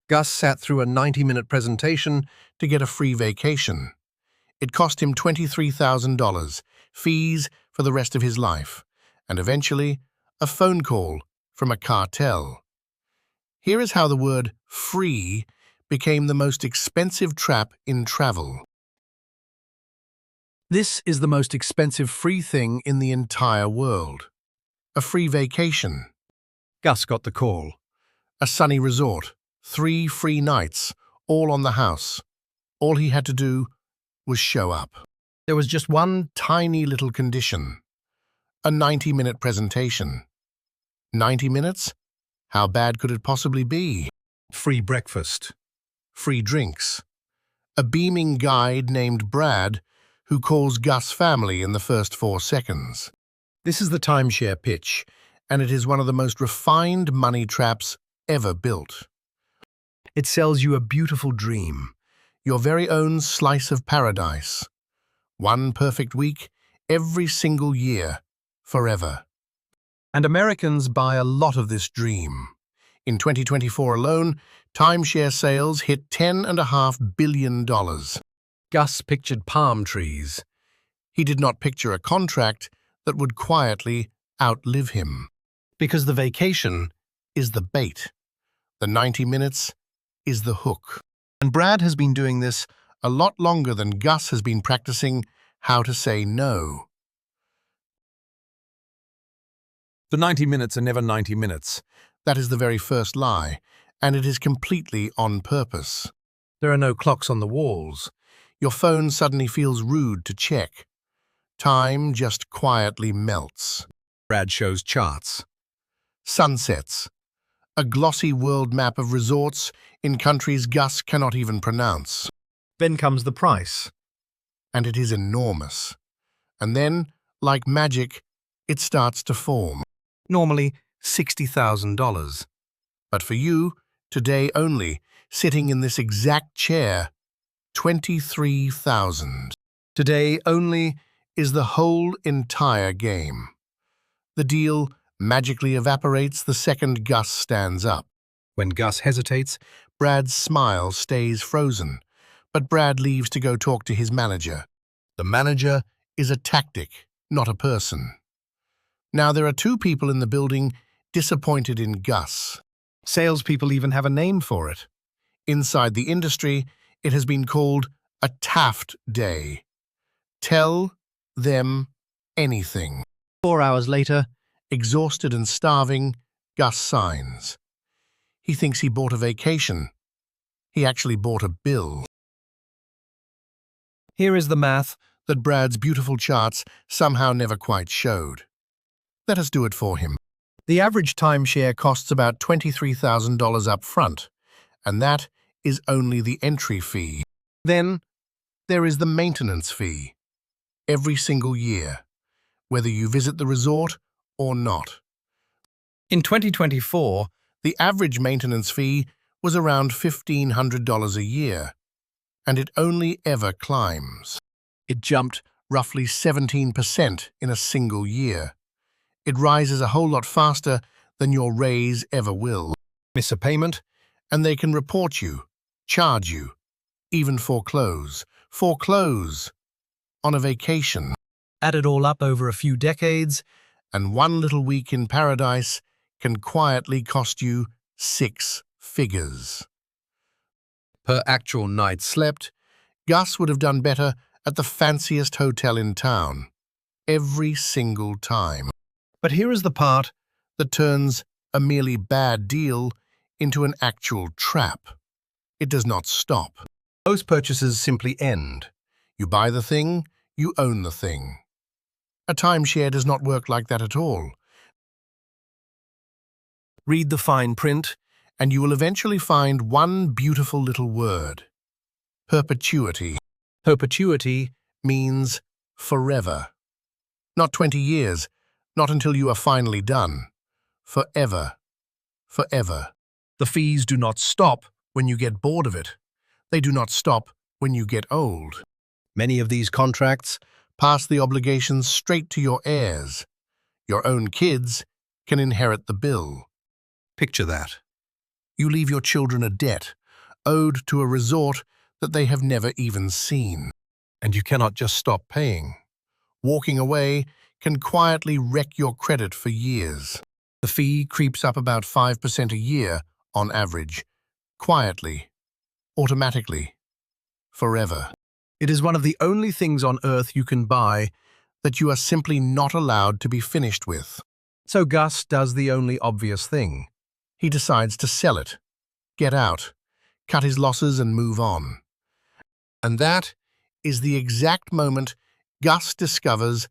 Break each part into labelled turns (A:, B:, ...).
A: Gus sat through a 90-minute presentation to get a free vacation. It cost him $23,000, fees for the rest of his life, and eventually a phone call from a cartel. Here is how the word free became the most expensive trap in travel. This is the most expensive free thing in the entire world. A free vacation. Gus got the call. A sunny resort, 3 free nights, all on the house. All he had to do was show up. There was just one tiny little condition. A 90-minute presentation. 90 minutes? How bad could it possibly be? Free breakfast. Free drinks. A beaming guide named Brad who calls Gus family in the first 4 seconds. This is the timeshare pitch, and it is one of the most refined money traps ever built. It sells you a beautiful dream, your very own slice of paradise. One perfect week, every single year, forever. And Americans buy a lot of this dream. In 2024 alone, timeshare sales hit $10.5 billion. Gus pictured palm trees. He did not picture a contract that would quietly outlive him. Because the vacation is the bait. The 90 minutes is the hook. And Brad has been doing this a lot longer than Gus has been practicing how to say no. The 90 minutes are never 90 minutes. That is the very first lie, and it is completely on purpose. There are no clocks on the walls. Your phone suddenly feels rude to check. Time just quietly melts. Brad shows charts. Sunsets. A glossy world map of resorts in countries Gus cannot even pronounce. Then comes the price. And it is enormous. And then, like magic, it starts to form. Normally $60,000. But for you, today only, sitting in this exact chair, $23,000. Today only is the whole entire game. The deal magically evaporates the second Gus stands up. When Gus hesitates, Brad's smile stays frozen, but Brad leaves to go talk to his manager. The manager is a tactic, not a person. Now there are 2 people in the building disappointed in Gus. Salespeople even have a name for it. Inside the industry, it has been called a Taft Day. Tell them anything. 4 hours later, exhausted and starving, Gus signs. He thinks he bought a vacation. He actually bought a bill. Here is the math that Brad's beautiful charts somehow never quite showed. Let us do it for him. The average timeshare costs about $23,000 up front, and that is only the entry fee. Then there is the maintenance fee. Every single year, whether you visit the resort or not. In 2024, the average maintenance fee was around $1,500 a year, and it only ever climbs. It jumped roughly 17% in a single year. It rises a whole lot faster than your raise ever will. Miss a payment, and they can report you, charge you, even foreclose on a vacation. Add it all up over a few decades, and one little week in paradise can quietly cost you 6 figures. Per actual night slept, Gus would have done better at the fanciest hotel in town, every single time. But here is the part that turns a merely bad deal into an actual trap. It does not stop. Most purchases simply end. You buy the thing, you own the thing. A timeshare does not work like that at all. Read the fine print, and you will eventually find one beautiful little word. Perpetuity. Perpetuity means forever. Not 20 years, not until you are finally done. Forever. Forever. The fees do not stop when you get bored of it. They do not stop when you get old. Many of these contracts pass the obligations straight to your heirs. Your own kids can inherit the bill. Picture that. You leave your children a debt owed to a resort that they have never even seen. And you cannot just stop paying. Walking away can quietly wreck your credit for years. The fee creeps up about 5% a year on average, quietly, automatically, forever. It is one of the only things on earth you can buy that you are simply not allowed to be finished with. So Gus does the only obvious thing. He decides to sell it, get out, cut his losses and move on. And that is the exact moment Gus discovers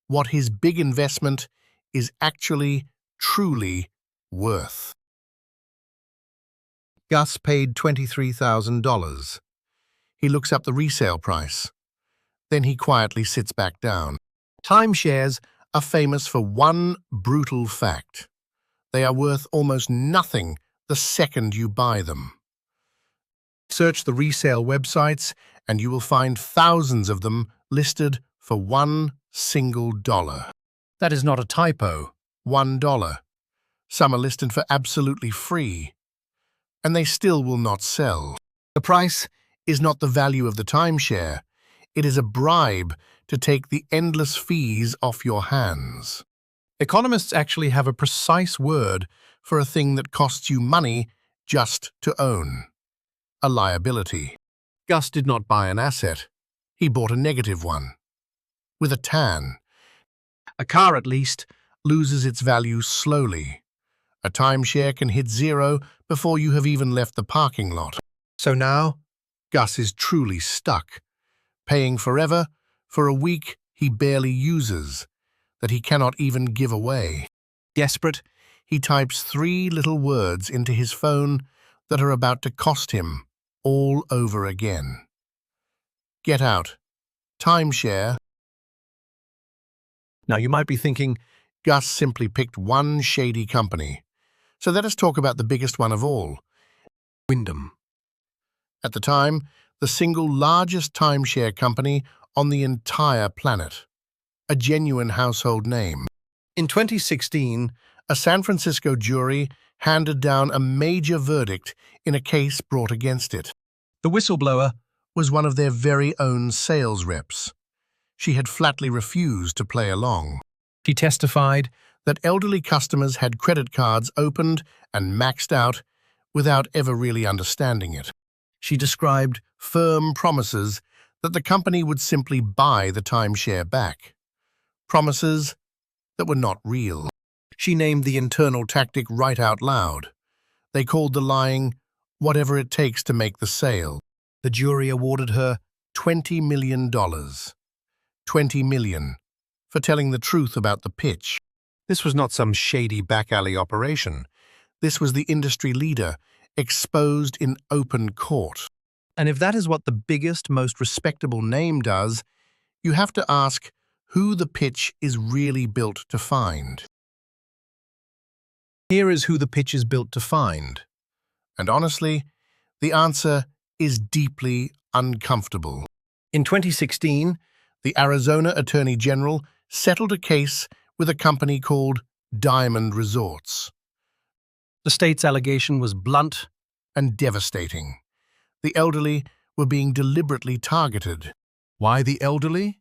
A: what his big investment is actually, truly worth. Gus paid $23,000. He looks up the resale price. Then he quietly sits back down. Timeshares are famous for one brutal fact. They are worth almost nothing the second you buy them. Search the resale websites and you will find thousands of them listed for $1 single. That is not a typo. $1. Some are listed for absolutely free. And they still will not sell. The price is not the value of the timeshare. It is a bribe to take the endless fees off your hands. Economists actually have a precise word for a thing that costs you money just to own. A liability. Gus did not buy an asset. He bought a negative one. With a tan. A car, at least, loses its value slowly. A timeshare can hit zero before you have even left the parking lot. So now, Gus is truly stuck, paying forever for a week he barely uses, that he cannot even give away. Desperate, he types 3 little words into his phone that are about to cost him all over again. Get out. Timeshare. Now you might be thinking, Gus simply picked one shady company. So let us talk about the biggest one of all, Wyndham. At the time, the single largest timeshare company on the entire planet. A genuine household name. In 2016, a San Francisco jury handed down a major verdict in a case brought against it. The whistleblower was one of their very own sales reps. She had flatly refused to play along. She testified that elderly customers had credit cards opened and maxed out without ever really understanding it. She described firm promises that the company would simply buy the timeshare back. Promises that were not real. She named the internal tactic right out loud. They called the lying whatever it takes to make the sale. The jury awarded her $20 million. $20 million for telling the truth about the pitch. This was not some shady back-alley operation. This was the industry leader, exposed in open court. And if that is what the biggest, most respectable name does, you have to ask who the pitch is really built to find. Here is who the pitch is built to find. And honestly, the answer is deeply uncomfortable. In 2016, the Arizona Attorney General settled a case with a company called Diamond Resorts. The state's allegation was blunt and devastating. The elderly were being deliberately targeted. Why the elderly?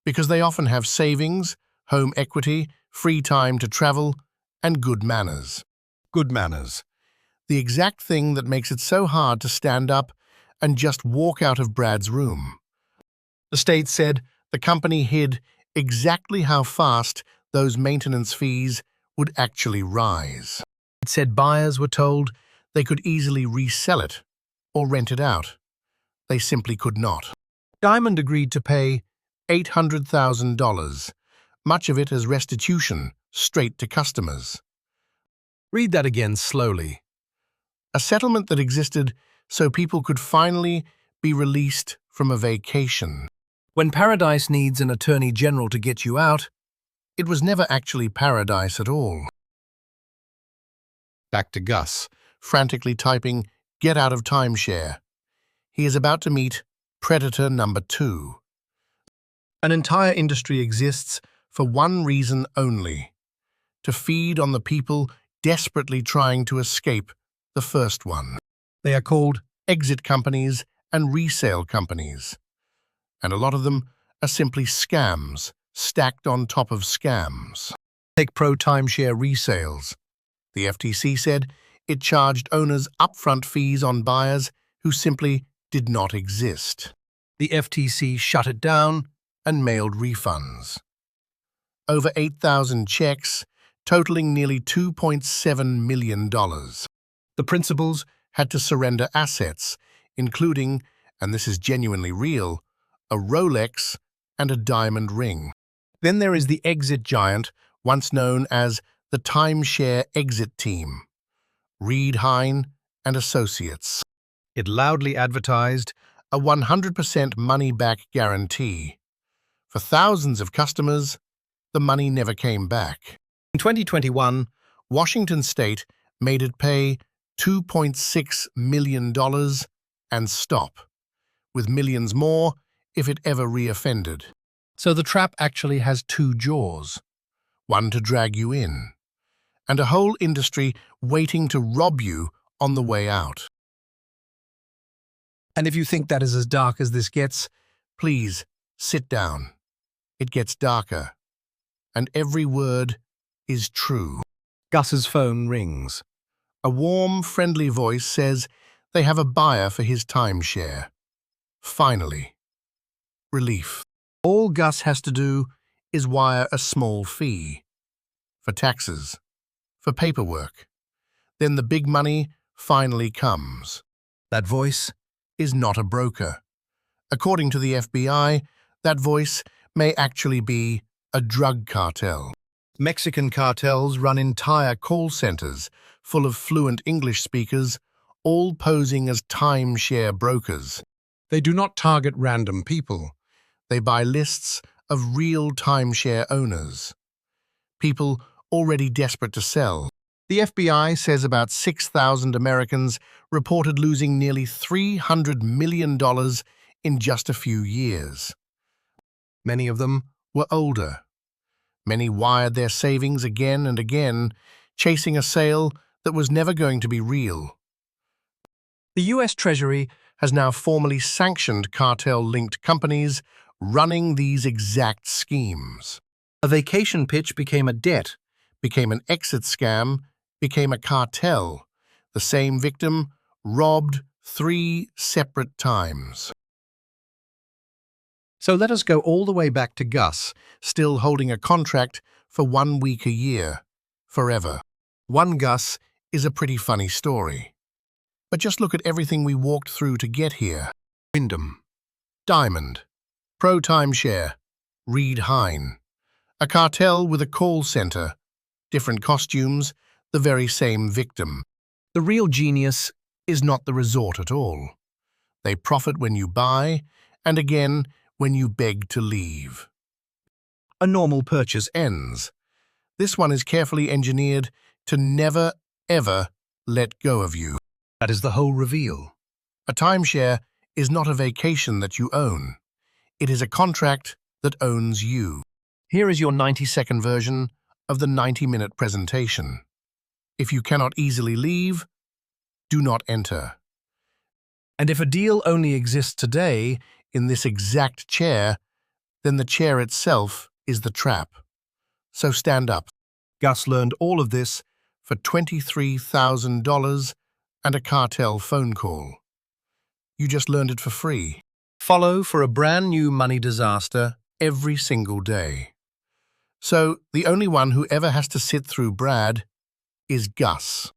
A: Because they often have savings, home equity, free time to travel, and good manners. Good manners. The exact thing that makes it so hard to stand up and just walk out of Brad's room. The state said the company hid exactly how fast those maintenance fees would actually rise. It said buyers were told they could easily resell it or rent it out. They simply could not. Diamond agreed to pay $800,000, much of it as restitution, straight to customers. Read that again slowly. A settlement that existed so people could finally be released from a vacation. When paradise needs an attorney general to get you out, it was never actually paradise at all. Back to Gus, frantically typing, "Get out of timeshare." He is about to meet predator number 2. An entire industry exists for one reason only: to feed on the people desperately trying to escape the first one. They are called exit companies, and resale companies. And a lot of them are simply scams, stacked on top of scams. Take timeshare resales. The FTC said it charged owners upfront fees on buyers who simply did not exist. The FTC shut it down and mailed refunds. Over 8,000 checks, totaling nearly $2.7 million. The principals had to surrender assets, including, and this is genuinely real, a Rolex and a diamond ring. Then there is the exit giant, once known as the timeshare exit team, Reed Hine and Associates. It loudly advertised a 100% money-back guarantee. For thousands of customers, the money never came back. In 2021, Washington State made it pay $2.6 million and stop, with millions more if it ever reoffended. So the trap actually has two jaws, one to drag you in, and a whole industry waiting to rob you on the way out. And if you think that is as dark as this gets, please sit down. It gets darker, and every word is true. Gus's phone rings. A warm, friendly voice says they have a buyer for his timeshare. Finally. Relief. All Gus has to do is wire a small fee. For taxes. For paperwork. Then the big money finally comes. That voice is not a broker. According to the FBI, that voice may actually be a drug cartel. Mexican cartels run entire call centers full of fluent English speakers, all posing as timeshare brokers. They do not target random people. They buy lists of real timeshare owners, people already desperate to sell. The FBI says about 6,000 Americans reported losing nearly $300 million in just a few years. Many of them were older. Many wired their savings again and again, chasing a sale that was never going to be real. The U.S. Treasury has now formally sanctioned cartel-linked companies running these exact schemes. A vacation pitch became a debt, became an exit scam, became a cartel, the same victim robbed 3 separate times. So let us go all the way back to Gus, still holding a contract for 1 week a year, forever. One Gus is a pretty funny story. But just look at everything we walked through to get here. Wyndham, Diamond, Pro Timeshare, Reed Hine. A cartel with a call center, different costumes, the very same victim. The real genius is not the resort at all. They profit when you buy, and again when you beg to leave. A normal purchase ends. This one is carefully engineered to never, ever let go of you. That is the whole reveal. A timeshare is not a vacation that you own. It is a contract that owns you. Here is your 90-second version of the 90-minute presentation. If you cannot easily leave, do not enter. And if a deal only exists today in this exact chair, then the chair itself is the trap. So stand up. Gus learned all of this for $23,000 and a cartel phone call. You just learned it for free. Follow for a brand new money disaster every single day. So the only one who ever has to sit through Brad is Gus.